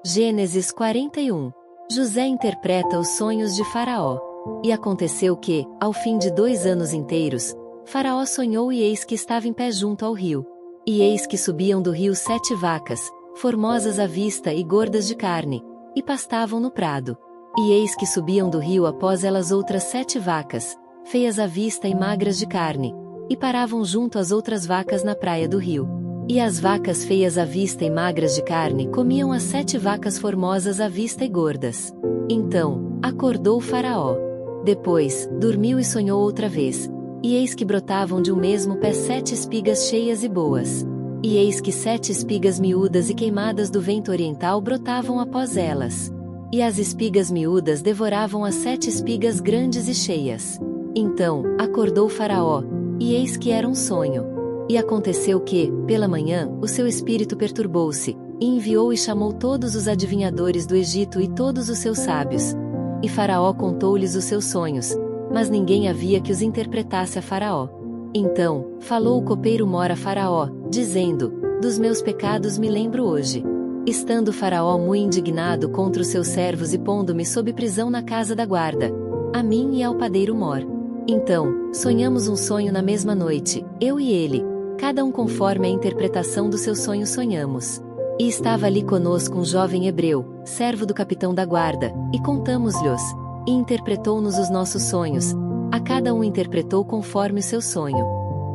Gênesis 41. José interpreta os sonhos de Faraó. E aconteceu que, ao fim de 2 anos inteiros, Faraó sonhou e eis que estava em pé junto ao rio. E eis que subiam do rio 7 vacas, formosas à vista e gordas de carne, e pastavam no prado. E eis que subiam do rio após elas outras 7 vacas, feias à vista e magras de carne, e paravam junto às outras vacas na praia do rio. E as vacas feias à vista e magras de carne comiam as 7 vacas formosas à vista e gordas. Então, acordou Faraó. Depois, dormiu e sonhou outra vez. E eis que brotavam de um mesmo pé 7 espigas cheias e boas. E eis que 7 espigas miúdas e queimadas do vento oriental brotavam após elas. E as espigas miúdas devoravam as 7 espigas grandes e cheias. Então, acordou Faraó, e eis que era um sonho. E aconteceu que, pela manhã, o seu espírito perturbou-se, e enviou e chamou todos os adivinhadores do Egito e todos os seus sábios. E Faraó contou-lhes os seus sonhos, mas ninguém havia que os interpretasse a Faraó. Então, falou o copeiro Mor a Faraó, dizendo: dos meus pecados me lembro hoje. Estando Faraó muito indignado contra os seus servos e pondo-me sob prisão na casa da guarda, a mim e ao padeiro Mor. Então, sonhamos um sonho na mesma noite, eu e ele, cada um conforme a interpretação do seu sonho sonhamos. E estava ali conosco um jovem hebreu, servo do capitão da guarda, e contamos-lhes, e interpretou-nos os nossos sonhos, a cada um interpretou conforme o seu sonho.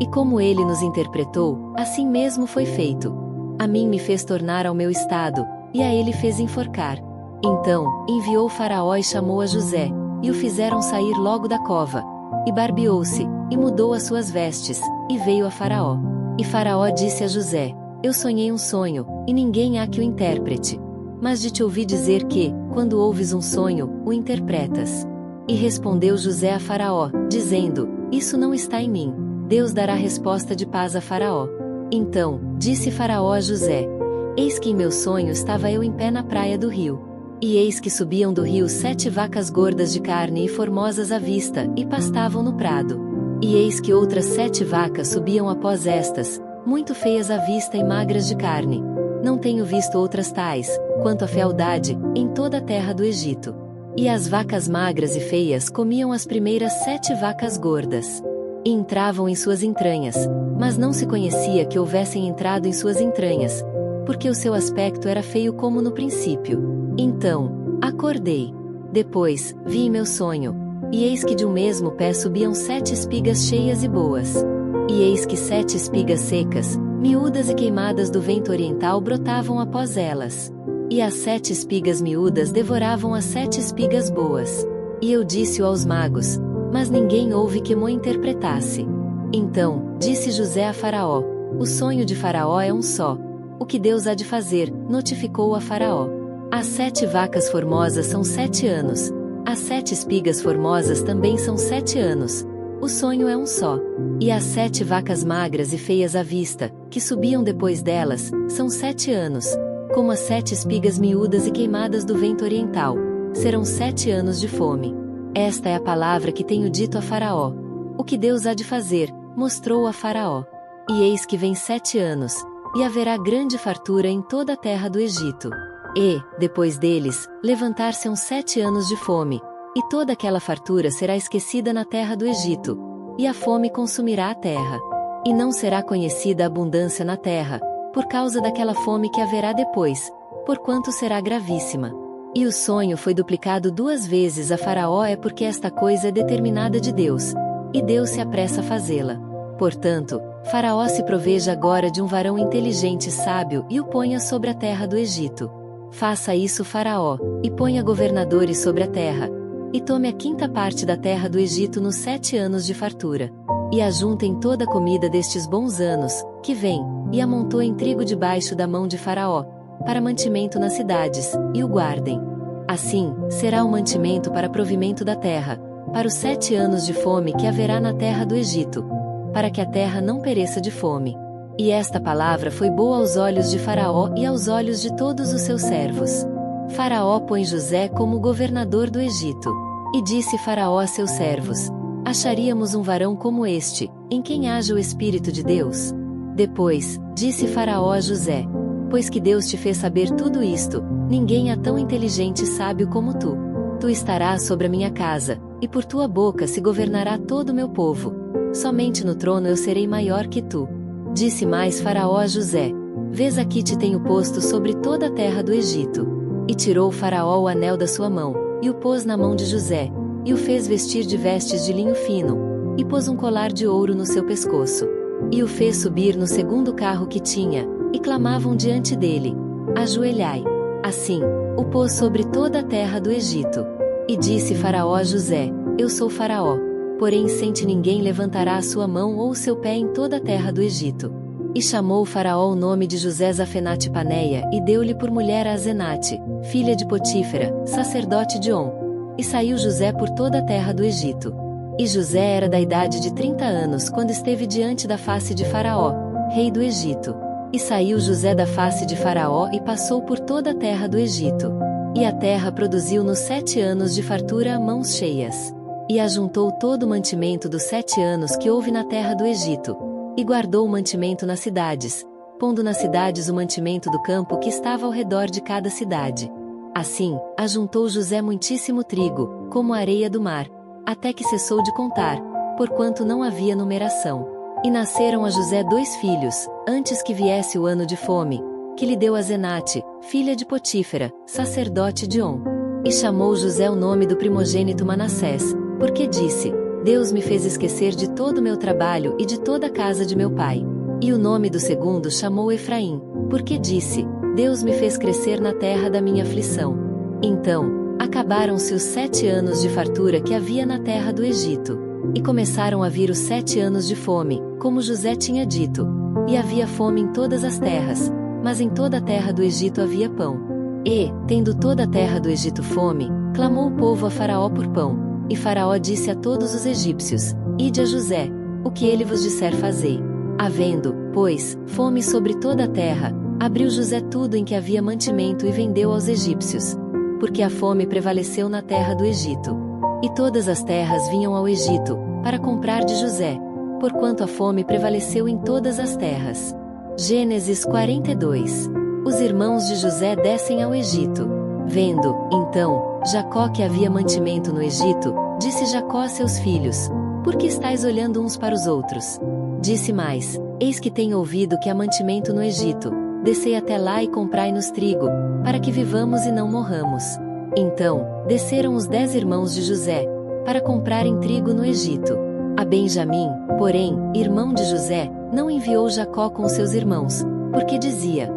E como ele nos interpretou, assim mesmo foi feito. A mim me fez tornar ao meu estado, e a ele fez enforcar. Então, enviou Faraó e chamou a José, e o fizeram sair logo da cova. E barbeou-se, e mudou as suas vestes, e veio a Faraó. E Faraó disse a José: eu sonhei um sonho, e ninguém há que o interprete. Mas de te ouvi dizer que, quando ouves um sonho, o interpretas. E respondeu José a Faraó, dizendo: isso não está em mim. Deus dará resposta de paz a Faraó. Então, disse Faraó a José: eis que em meu sonho estava eu em pé na praia do rio. E eis que subiam do rio 7 vacas gordas de carne e formosas à vista, e pastavam no prado. E eis que outras 7 vacas subiam após estas, muito feias à vista e magras de carne. Não tenho visto outras tais, quanto à fealdade, em toda a terra do Egito. E as vacas magras e feias comiam as primeiras 7 vacas gordas. E entravam em suas entranhas, mas não se conhecia que houvessem entrado em suas entranhas, porque o seu aspecto era feio como no princípio. Então, acordei. Depois, vi em meu sonho, e eis que de um mesmo pé subiam 7 espigas cheias e boas. E eis que 7 espigas secas, miúdas e queimadas do vento oriental brotavam após elas. E as 7 espigas miúdas devoravam as 7 espigas boas. E eu disse-o aos magos, mas ninguém houve que mo interpretasse. Então, disse José a Faraó: o sonho de Faraó é um só. O que Deus há de fazer, notificou a Faraó. As 7 vacas formosas são 7 anos. As 7 espigas formosas também são 7 anos. O sonho é um só. E as 7 vacas magras e feias à vista, que subiam depois delas, são 7 anos. Como as 7 espigas miúdas e queimadas do vento oriental. Serão 7 anos de fome. Esta é a palavra que tenho dito a Faraó. O que Deus há de fazer, mostrou a Faraó. E eis que vem 7 anos, e haverá grande fartura em toda a terra do Egito. E, depois deles, levantar-se-ão 7 anos de fome, e toda aquela fartura será esquecida na terra do Egito, e a fome consumirá a terra. E não será conhecida a abundância na terra, por causa daquela fome que haverá depois, porquanto será gravíssima. E o sonho foi duplicado 2 vezes a Faraó é porque esta coisa é determinada de Deus, e Deus se apressa a fazê-la. Portanto, Faraó se proveja agora de um varão inteligente e sábio e o ponha sobre a terra do Egito. Faça isso Faraó, e ponha governadores sobre a terra, e tome a 5ª parte da terra do Egito nos 7 anos de fartura. E ajuntem toda a comida destes bons anos, que vem, e amontoem trigo debaixo da mão de Faraó, para mantimento nas cidades, e o guardem. Assim, será o mantimento para provimento da terra, para os 7 anos de fome que haverá na terra do Egito, para que a terra não pereça de fome. E esta palavra foi boa aos olhos de Faraó e aos olhos de todos os seus servos. Faraó põe José como governador do Egito. E disse Faraó a seus servos: acharíamos um varão como este, em quem haja o Espírito de Deus? Depois, disse Faraó a José: pois que Deus te fez saber tudo isto, ninguém é tão inteligente e sábio como tu. Tu estarás sobre a minha casa, e por tua boca se governará todo o meu povo. Somente no trono eu serei maior que tu. Disse mais Faraó a José: Vês aqui te tenho posto sobre toda a terra do Egito. E tirou Faraó o anel da sua mão, e o pôs na mão de José, e o fez vestir de vestes de linho fino, e pôs um colar de ouro no seu pescoço. E o fez subir no segundo carro que tinha, e clamavam diante dele: Ajoelhai. Assim, o pôs sobre toda a terra do Egito. E disse Faraó a José: Eu sou Faraó, porém sem ti ninguém levantará a sua mão ou o seu pé em toda a terra do Egito. E chamou Faraó o nome de José Zafenate-Paneia, e deu-lhe por mulher a Azenate, filha de Potífera, sacerdote de On. E saiu José por toda a terra do Egito. E José era da idade de 30 anos quando esteve diante da face de Faraó, rei do Egito. E saiu José da face de Faraó e passou por toda a terra do Egito. E a terra produziu nos 7 anos de fartura a mãos cheias. E ajuntou todo o mantimento dos 7 anos que houve na terra do Egito. E guardou o mantimento nas cidades, pondo nas cidades o mantimento do campo que estava ao redor de cada cidade. Assim, ajuntou José muitíssimo trigo, como a areia do mar, até que cessou de contar, porquanto não havia numeração. E nasceram a José 2 filhos, antes que viesse o ano de fome, que lhe deu Azenate, filha de Potífera, sacerdote de On. E chamou José o nome do primogênito Manassés, porque disse: Deus me fez esquecer de todo o meu trabalho e de toda a casa de meu pai. E o nome do segundo chamou Efraim, porque disse: Deus me fez crescer na terra da minha aflição. Então, acabaram-se os 7 anos de fartura que havia na terra do Egito. E começaram a vir os 7 anos de fome, como José tinha dito. E havia fome em todas as terras, mas em toda a terra do Egito havia pão. E, tendo toda a terra do Egito fome, clamou o povo a Faraó por pão. E Faraó disse a todos os egípcios: Ide a José, o que ele vos disser fazei. Havendo, pois, fome sobre toda a terra, abriu José tudo em que havia mantimento e vendeu aos egípcios. Porque a fome prevaleceu na terra do Egito. E todas as terras vinham ao Egito, para comprar de José, porquanto a fome prevaleceu em todas as terras. Gênesis 42. Os irmãos de José descem ao Egito. Vendo, então, Jacó que havia mantimento no Egito, disse Jacó a seus filhos: Por que estáis olhando uns para os outros? Disse mais: Eis que tenho ouvido que há mantimento no Egito. Descei até lá e comprai-nos trigo, para que vivamos e não morramos. Então, desceram os 10 irmãos de José, para comprarem trigo no Egito. A Benjamim, porém, irmão de José, não enviou Jacó com seus irmãos, porque dizia: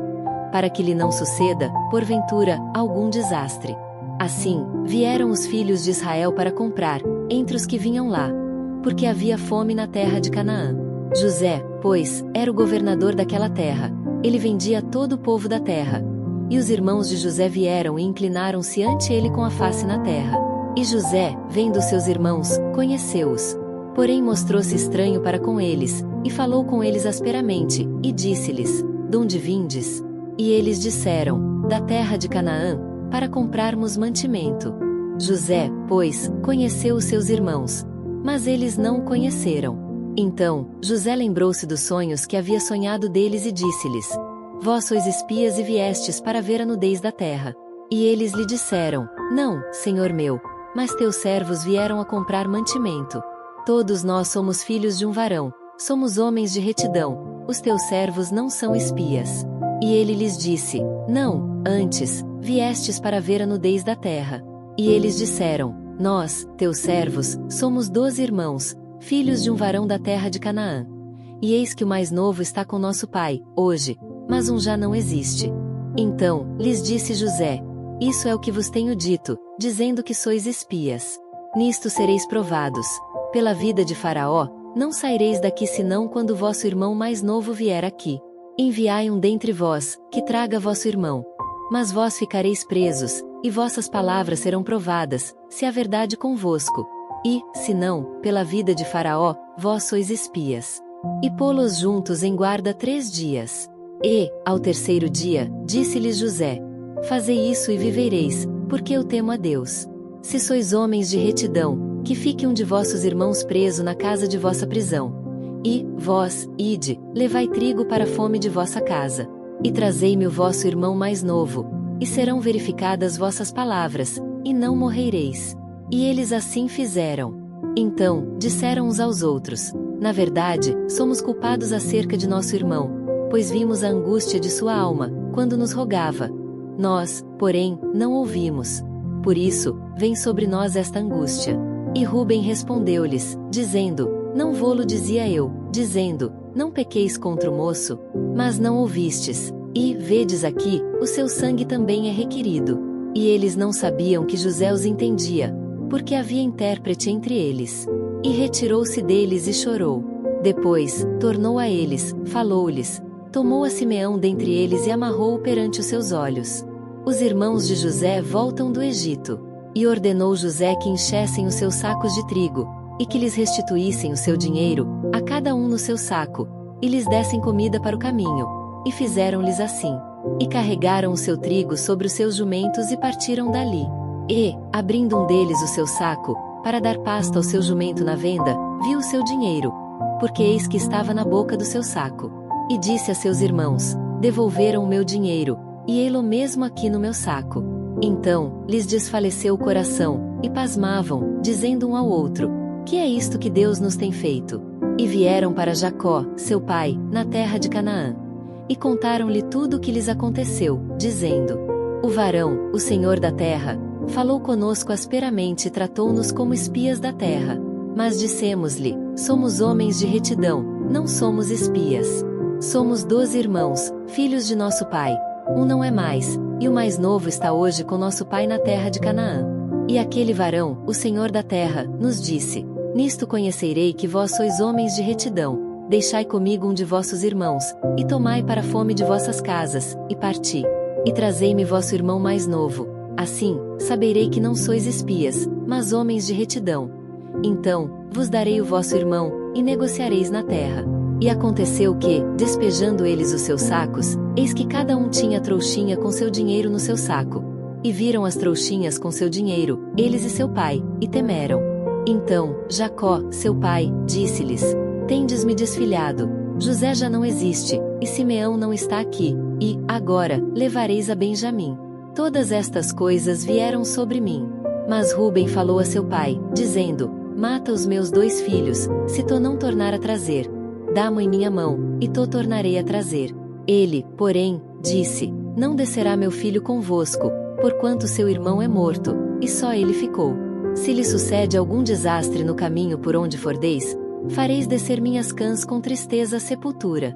Para que lhe não suceda, porventura, algum desastre. Assim, vieram os filhos de Israel para comprar, entre os que vinham lá, porque havia fome na terra de Canaã. José, pois, era o governador daquela terra. Ele vendia a todo o povo da terra. E os irmãos de José vieram e inclinaram-se ante ele com a face na terra. E José, vendo seus irmãos, conheceu-os. Porém mostrou-se estranho para com eles, e falou com eles asperamente, e disse-lhes: Donde vindes? E eles disseram: Da terra de Canaã, para comprarmos mantimento. José, pois, conheceu os seus irmãos, mas eles não o conheceram. Então, José lembrou-se dos sonhos que havia sonhado deles e disse-lhes: Vós sois espias e viestes para ver a nudez da terra. E eles lhe disseram: Não, senhor meu, mas teus servos vieram a comprar mantimento. Todos nós somos filhos de um varão, somos homens de retidão, os teus servos não são espias. E ele lhes disse: Não, antes, viestes para ver a nudez da terra. E eles disseram: Nós, teus servos, somos 12 irmãos, filhos de um varão da terra de Canaã. E eis que o mais novo está com nosso pai, hoje, mas um já não existe. Então, lhes disse José: Isso é o que vos tenho dito, dizendo que sois espias. Nisto sereis provados. Pela vida de Faraó, não saireis daqui senão quando vosso irmão mais novo vier aqui. Enviai um dentre vós, que traga vosso irmão. Mas vós ficareis presos, e vossas palavras serão provadas, se há verdade convosco. E, se não, pela vida de Faraó, vós sois espias. E pô-los juntos em guarda 3 dias. E, ao terceiro dia, disse-lhes José: Fazei isso e vivereis, porque eu temo a Deus. Se sois homens de retidão, que fique um de vossos irmãos preso na casa de vossa prisão. E, vós, ide, levai trigo para a fome de vossa casa. E trazei-me o vosso irmão mais novo, e serão verificadas vossas palavras, e não morrereis. E eles assim fizeram. Então, disseram uns aos outros: na verdade, somos culpados acerca de nosso irmão, pois vimos a angústia de sua alma, quando nos rogava. Nós, porém, não ouvimos. Por isso, vem sobre nós esta angústia. E Ruben respondeu-lhes, dizendo: não vô-lo dizia eu, dizendo: não pequeis contra o moço, mas não ouvistes, e, vedes aqui, o seu sangue também é requerido. E eles não sabiam que José os entendia, porque havia intérprete entre eles. E retirou-se deles e chorou. Depois, tornou a eles, falou-lhes, tomou a Simeão dentre eles e amarrou-o perante os seus olhos. Os irmãos de José voltam do Egito. E ordenou José que enchessem os seus sacos de trigo, e que lhes restituíssem o seu dinheiro, a cada um no seu saco, e lhes dessem comida para o caminho. E fizeram-lhes assim. E carregaram o seu trigo sobre os seus jumentos e partiram dali. E, abrindo um deles o seu saco, para dar pasto ao seu jumento na venda, viu o seu dinheiro, porque eis que estava na boca do seu saco. E disse a seus irmãos: devolveram o meu dinheiro, e ei-lo mesmo aqui no meu saco. Então, lhes desfaleceu o coração, e pasmavam, dizendo um ao outro: que é isto que Deus nos tem feito? E vieram para Jacó, seu pai, na terra de Canaã. E contaram-lhe tudo o que lhes aconteceu, dizendo: o varão, o senhor da terra, falou conosco asperamente e tratou-nos como espias da terra. Mas dissemos-lhe: somos homens de retidão, não somos espias. Somos 12 irmãos, filhos de nosso pai. Um não é mais, e o mais novo está hoje com nosso pai na terra de Canaã. E aquele varão, o senhor da terra, nos disse: nisto conhecerei que vós sois homens de retidão. Deixai comigo um de vossos irmãos, e tomai para a fome de vossas casas, e parti. E trazei-me vosso irmão mais novo. Assim, saberei que não sois espias, mas homens de retidão. Então, vos darei o vosso irmão, e negociareis na terra. E aconteceu que, despejando eles os seus sacos, eis que cada um tinha trouxinha com seu dinheiro no seu saco. E viram as trouxinhas com seu dinheiro, eles e seu pai, e temeram. Então, Jacó, seu pai, disse-lhes: tendes-me desfilhado, José já não existe, e Simeão não está aqui, e, agora, levareis a Benjamim. Todas estas coisas vieram sobre mim. Mas Ruben falou a seu pai, dizendo: mata os meus 2 filhos, se tu não tornar a trazer. Dá-mo em minha mão, e tu tornarei a trazer. Ele, porém, disse: não descerá meu filho convosco, porquanto seu irmão é morto, e só ele ficou. Se lhe sucede algum desastre no caminho por onde fordeis, fareis descer minhas cãs com tristeza à sepultura.